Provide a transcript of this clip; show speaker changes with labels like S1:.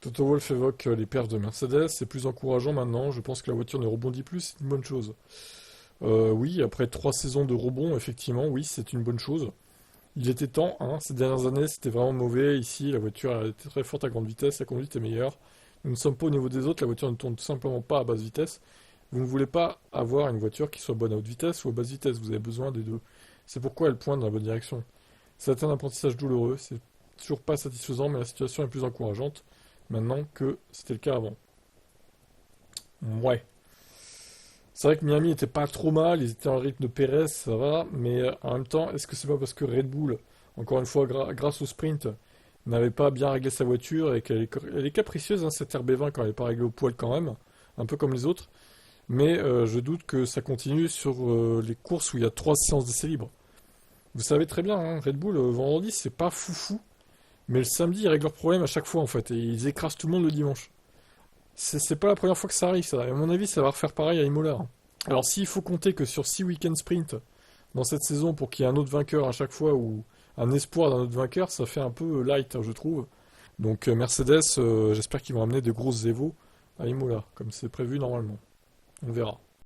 S1: Toto Wolff évoque les perfs de Mercedes, c'est plus encourageant maintenant, je pense que la voiture ne rebondit plus, c'est une bonne chose. Oui, après 3 saisons de rebond, effectivement, oui, c'est une bonne chose. Il était temps, hein, ces dernières années, c'était vraiment mauvais. Ici, la voiture elle était très forte à grande vitesse, la conduite est meilleure. Nous ne sommes pas au niveau des autres, la voiture ne tourne tout simplement pas à basse vitesse. Vous ne voulez pas avoir une voiture qui soit bonne à haute vitesse ou à basse vitesse, vous avez besoin des deux. C'est pourquoi elle pointe dans la bonne direction. C'est un apprentissage douloureux, c'est toujours pas satisfaisant, mais la situation est plus encourageante maintenant que c'était le cas avant. Ouais. C'est vrai que Miami était pas trop mal, ils étaient en rythme de Pérez, ça va, mais en même temps, est-ce que c'est pas parce que Red Bull, encore une fois, grâce au sprint, n'avait pas bien réglé sa voiture et elle est capricieuse, hein, cette RB20 quand elle n'est pas réglée au poil quand même, un peu comme les autres, mais je doute que ça continue sur les courses où il y a 3 séances d'essai libre. Vous savez très bien, hein, Red Bull, vendredi, c'est pas foufou, mais le samedi, ils règlent leurs problèmes à chaque fois en fait, et ils écrasent tout le monde le dimanche. C'est pas la première fois que ça arrive, ça. Et à mon avis, ça va refaire pareil à Imola, hein. Alors, s'il faut compter que sur 6 week-ends sprint dans cette saison pour qu'il y ait un autre vainqueur à chaque fois ou un espoir d'un autre vainqueur, ça fait un peu light, hein, je trouve. Donc, Mercedes, j'espère qu'ils vont amener de grosses évos à Imola, comme c'est prévu normalement. On verra.